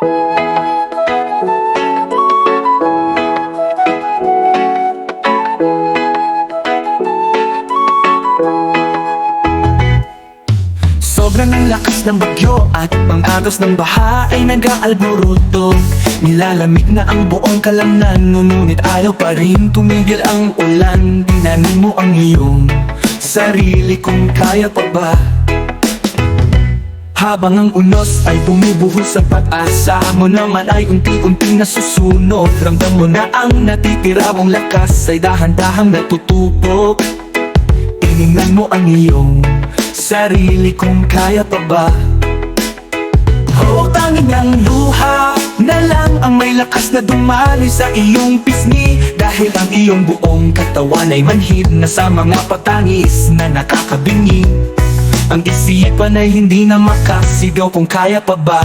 Sobrang ang lakas ng bagyo at pang-agos ng baha ay nag-aalburuto. Nilalamig na ang buong kalamnan, ngunit ayaw pa rin tumigil ang ulan. Tinanin mo ang iyong sarili kung kaya pa ba. Habang ang unos ay bumubuhos sa pag-asa mo naman ay unti-unting nasusunog. Ramdam mo na ang natitira mong lakas ay dahan-dahang natutupok. Tiningnan mo ang iyong sarili kung kaya pa ba. Tanging ang luha na lang ang may lakas na dumali sa iyong pisngi. Dahil ang iyong buong katawan ay manhid na sa mga patangis na nakakabingi. Ang isipan ay hindi na makasigaw kung kaya pa ba.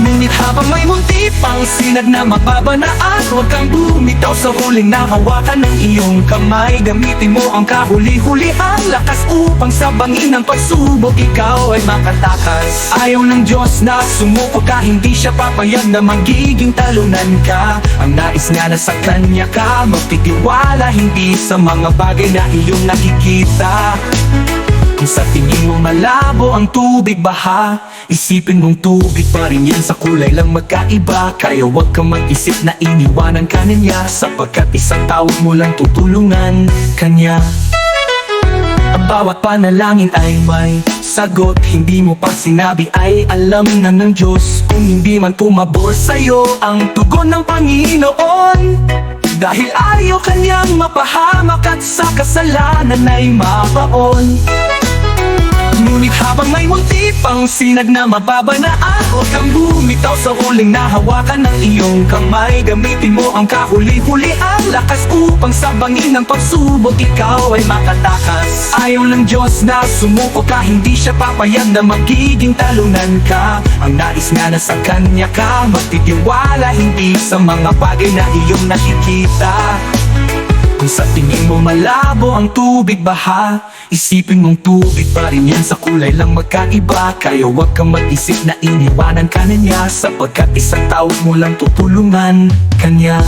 Ngunit habang may munti pang sinag na mababanaan, huwag kang bumitaw sa huling nahawakan ng iyong kamay. Gamitin mo ang kahuli-hulihang lakas upang sa bangin ng pagsubok ikaw ay makatakas. Ayaw ng Diyos na sumuko ka, hindi siya papayag na magiging talunan ka. Ang nais nga na sa Kanya ka magtitiwala, hindi sa mga bagay na iyong nakikita. Kung sa tingin mo malabo ang tubig baha, isipin mong tubig pa rin yan, sa kulay lang magkaiba. Kaya huwag kang mag-isip na iniwanan ka niya, sapagkat isang tawag mo lang tutulungan Kanya. Ang bawat panalangin ay may sagot, hindi mo pa sinabi ay alam na ng Diyos. Kung hindi man pumabor sa'yo ang tugon ng Panginoon, dahil ayaw Kanyang mapahamak at sa kasalanan ay mabaon. Ngunit habang may munti pang sinag na mababanaan, huwag kang bumitaw sa huling nahawakan ng iyong kamay. Gamitin mo ang kahuli-hulihang lakas upang sa bangin ng pagsubok ikaw ay makatakas. Ayaw ng Diyos na sumuko ka, hindi siya papayag na magiging talunan ka. Ang nais nga na sa Kanya ka magtitiwala, hindi sa mga bagay na iyong nakikita. Kung sa tingin mo malabo ang tubig baha, isipin mong tubig pa rin yan, sa kulay lang magkaiba. Kaya huwag kang mag-isip na iniwanan ka na niya, sapagkat isang tawag mo lang tutulungan Kanya.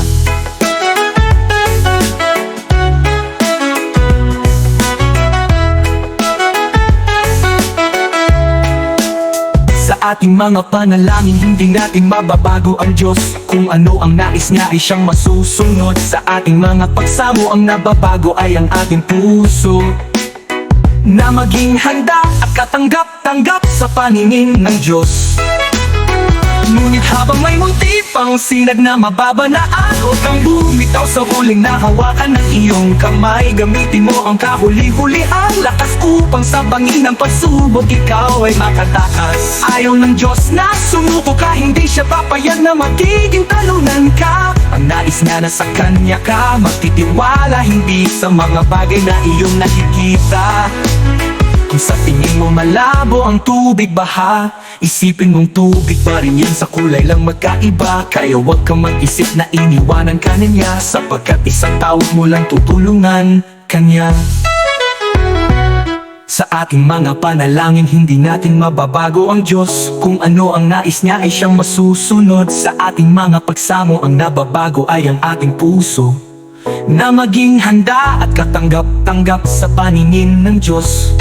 Sa ating mga panalangin, hindi natin mababago ang Diyos. Kung ano ang nais niya ay siyang masusunod. Sa ating mga pagsamo, ang nababago ay ang ating puso na maging handa at katanggap-tanggap sa paningin ng Diyos. Ngunit habang may munti pang sinag na mababanaan, huwag kang bumitaw sa huling nahawakan ng iyong kamay. Gamitin mo ang kahuli-hulihang lakas upang sa bangin ng pagsubok ikaw ay makatakas. Ayaw ng Diyos na sumuko ka, hindi siya papayag na magiging talunan ka. Ang nais nga na sa Kanya ka magtitiwala, hindi sa mga bagay na iyong nakikita. Kung sa tingin mo malabo ang tubig baha, isipin mong tubig pa rin yan, sa kulay lang magkaiba. Kaya huwag kang mag-isip na iniwanan ka na niya, sapagkat isang tawag mo lang tutulungan Kanya. Sa ating mga panalangin, hindi natin mababago ang Diyos. Kung ano ang nais niya ay siyang masusunod. Sa ating mga pagsamo, ang nababago ay ang ating puso na maging handa at katanggap-tanggap sa paningin ng Diyos.